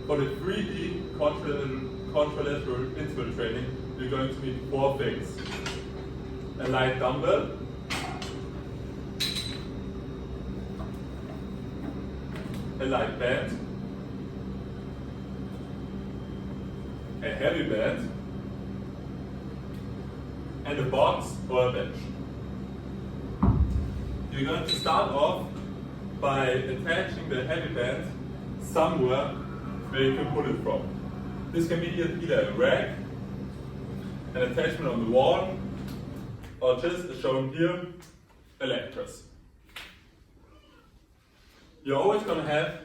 For the 3D contralateral interval training, you're going to need 4 things. A light dumbbell, a light band, a heavy band, and a box or a bench. You're going to start off by attaching the heavy band somewhere where you can pull it from. This can be either a rack, an attachment on the wall, or just as shown here, a leg press. You're always going to have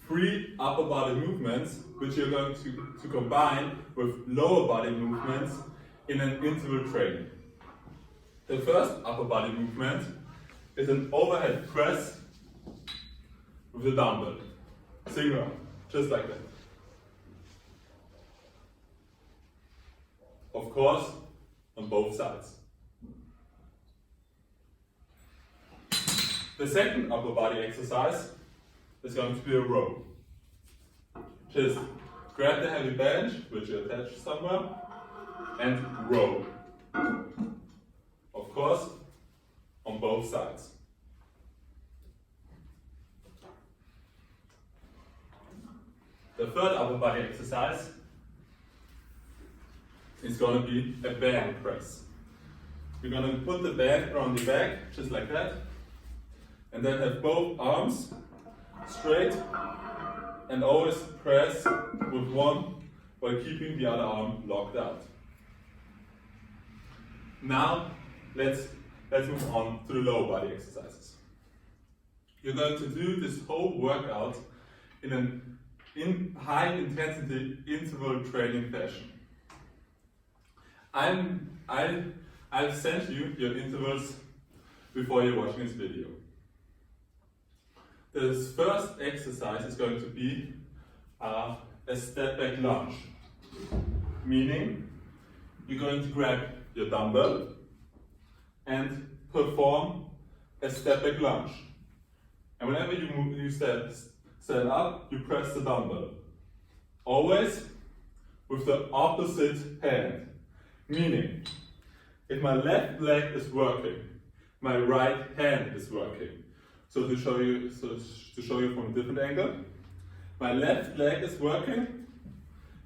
3 upper body movements which you're going to combine with lower body movements in an interval training. The first upper body movement is an overhead press with a dumbbell. Single, just like that. Of course, on both sides. The second upper body exercise is going to be a row. Just grab the heavy bench, which you attach somewhere, and row. Of course, on both sides. The third upper body exercise is going to be a band press. You're going to put the band around the back, just like that, and then have both arms straight and always press with one while keeping the other arm locked out. Now let's move on to the lower body exercises. You're going to do this whole workout in high intensity interval training fashion. I've sent you your intervals before you're watching this video. This first exercise is going to be a step back lunge, meaning you're going to grab your dumbbell and perform a step back lunge. And whenever you stand up, you press the dumbbell. Always with the opposite hand, meaning if my left leg is working, my right hand is working. So to show you from a different angle, my left leg is working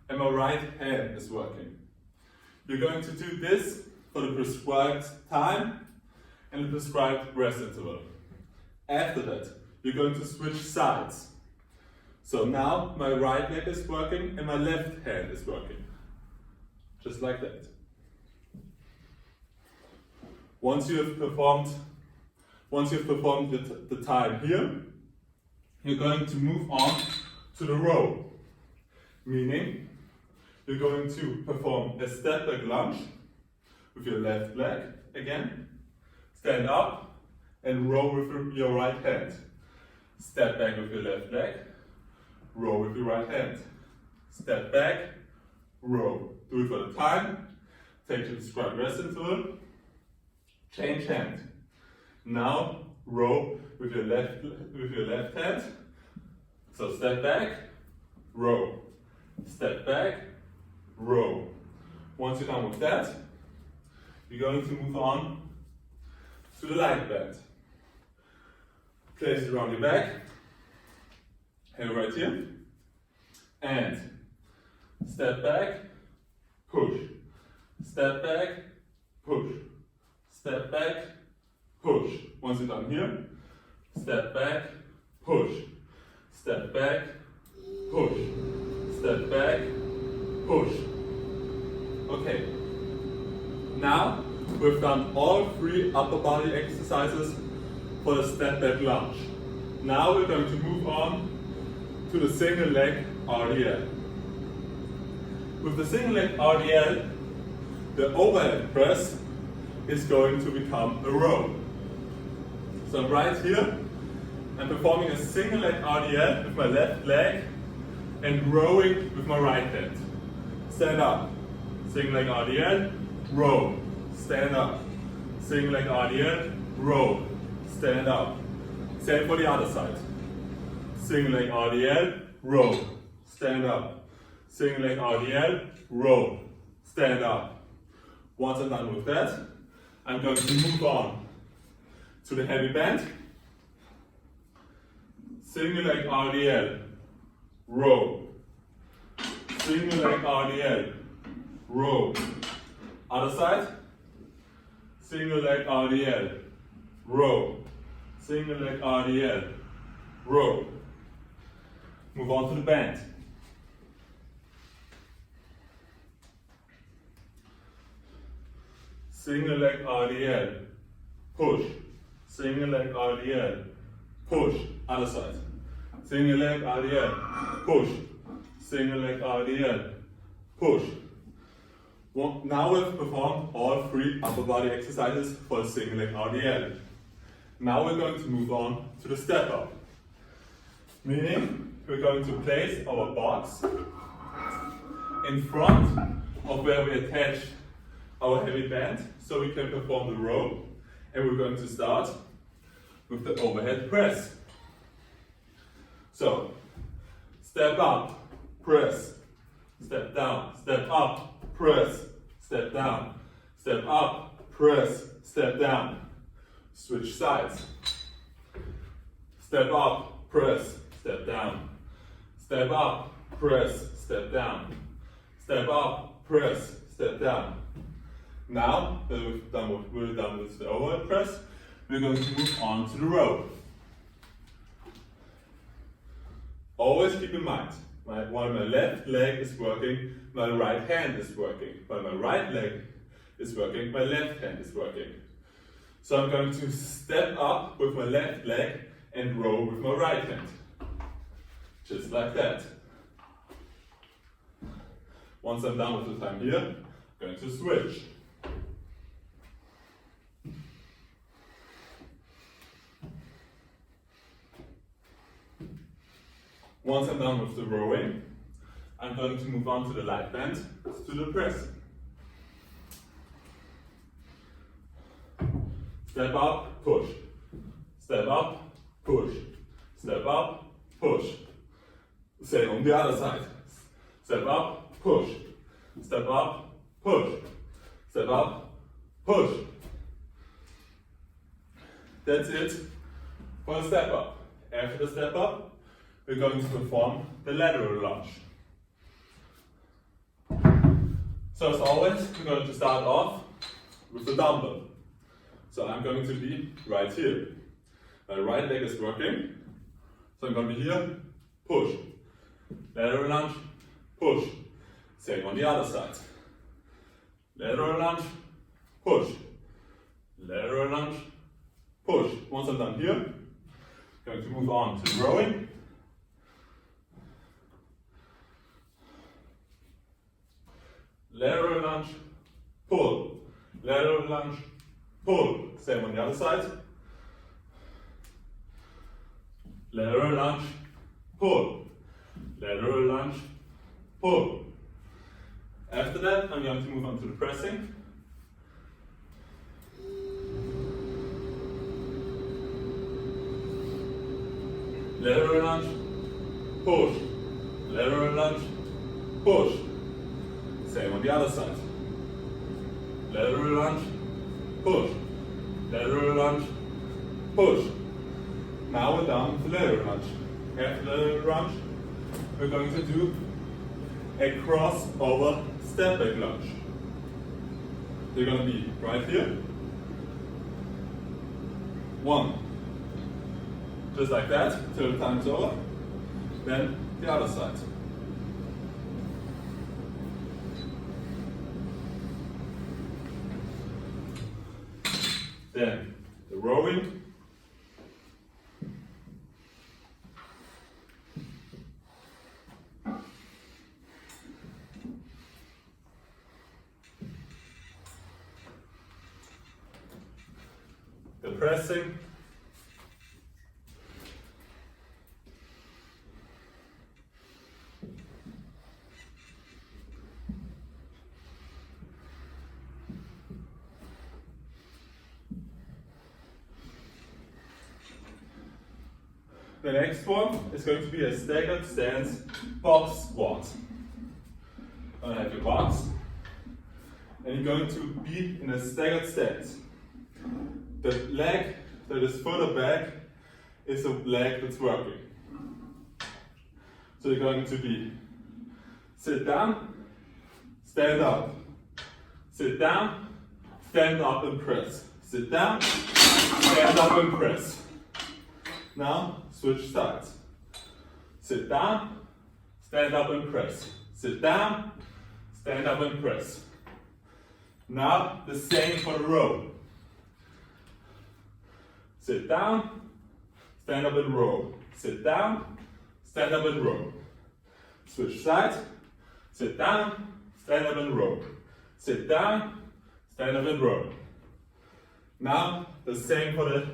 and my right hand is working. You're going to do this for the prescribed time and the prescribed rest interval. After that, you're going to switch sides. So now my right leg is working and my left hand is working. Just like that. Once you have performed the time here, you're going to move on to the row. Meaning, you're going to perform a step back lunge with your left leg again. Stand up and row with your right hand. Step back with your left leg. Row with your right hand. Step back, row. Do it for the time. Take the prescribed rest interval. Change hand. Now row with your left hand. So step back, row. Step back, row. Once you're done with that, you're going to move on to the light band. Place it around your back, hand right here, and step back, push. Step back, push. Step back, push. Once you're done here, step back, push. Step back, push. Step back, push. Okay. Now we've done all 3 upper body exercises for the step back lunge. Now we're going to move on to the single leg RDL. With the single leg RDL, the overhead press is going to become a row. So I'm right here, I'm performing a single leg RDL with my left leg and rowing with my right hand. Stand up, single leg RDL, row, stand up. Single leg RDL, row, stand up. Same for the other side. Single leg RDL, row, stand up. Single leg RDL, row, stand up. Once I'm done with that, I'm going to move on to the heavy band. Single leg RDL, row. Single leg RDL, row. Other side. Single leg RDL, row. Single leg RDL, row. Move on to the band. Single leg RDL, push. Single leg RDL, push. Other side. Single leg RDL, push. Single leg RDL, push. Now we've performed all 3 upper body exercises for a single leg RDL. Now we're going to move on to the step up. Meaning we're going to place our box in front of where we attach our heavy band so we can perform the row. And we're going to start with the overhead press. So, step up, press, step down, step up, press, step down, step up, press, step down. Switch sides. Step up, press, step down. Step up, press, step down. Step up, press, step down. Now that we're done with the overhead press, we're going to move on to the row. Always keep in mind, while my left leg is working, my right hand is working. While my right leg is working, my left hand is working. So I'm going to step up with my left leg and row with my right hand. Just like that. Once I'm done with the time here, I'm going to switch. Once I'm done with the rowing, I'm going to move on to the light band, to the press. Step up, push. Step up, push. Step up, push. Same on the other side. Step up, push. Step up, push. Step up, push. That's it for the step up. After the step up, we're going to perform the lateral lunge. So as always, we're going to start off with the dumbbell. So I'm going to be right here. My right leg is working. So I'm going to be here, push. Lateral lunge, push. Same on the other side. Lateral lunge, push. Lateral lunge, push. Once I'm done here, I'm going to move on to rowing. Lateral lunge, pull. Lateral lunge, pull. Same on the other side. Lateral lunge, pull. Lateral lunge, pull. After that, I'm going to move on to the pressing. Lateral lunge, push. Lateral lunge, push. Same on the other side. Lateral lunge, push. Lateral lunge, push. Now we're down to lateral lunge. After lateral lunge, we're going to do a crossover step back lunge. You're going to be right here. 1. Just like that, till the time is over. Then the other side. Then the rowing. The pressing. The next one is going to be a staggered stance box squat. You're going to have your box, and you're going to be in a staggered stance. The leg that is further back is the leg that's working. So you're going to be sit down, stand up, sit down, stand up and press. Sit down, stand up and press. Now switch sides. Sit down, stand up and press. Sit down, stand up and press. Now the same for the row. Sit down, stand up and row. Sit down, stand up and row. Switch sides. Sit down, stand up and row. Sit down, stand up and row. Now the same for the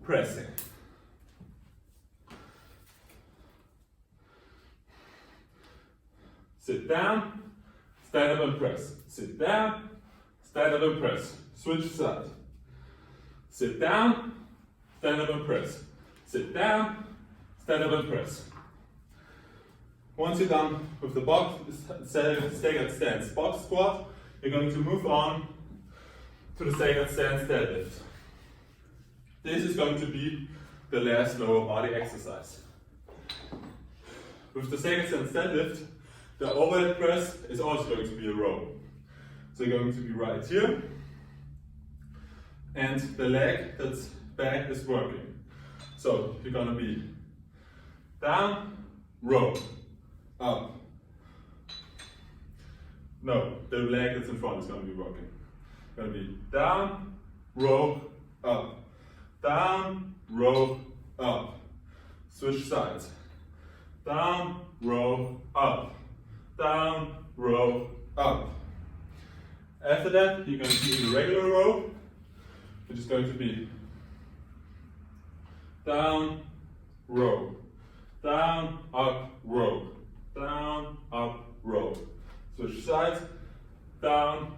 pressing. Sit down, stand up and press. Sit down, stand up and press. Switch side. Sit down, stand up and press. Sit down, stand up and press. Once you're done with the box staggered stance box squat, you're going to move on to the staggered stance deadlift. This is going to be the last lower body exercise. With the staggered stance deadlift, the overhead press is also going to be a row. So you're going to be right here, and the leg that's back is working. So you're going to be down, row, up. No, the leg that's in front is going to be working. Going to be down, row, up. Down, row, up. Switch sides. Down, row, up. Down, row, up. After that, you're going to be in a regular row, which is going to be down, row, down, up, row, down, up, row. Switch sides, down,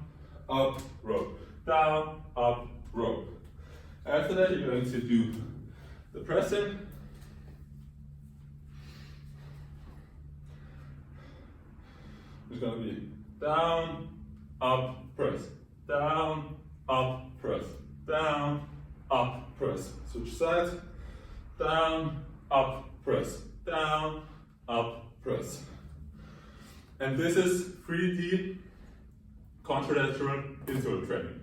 up, row, down, up, row. After that, you're going to do the pressing. It's going to be down, up, press, down, up, press, down, up, press. Switch sides, down, up, press, down, up, press. And this is 3D contralateral interval training.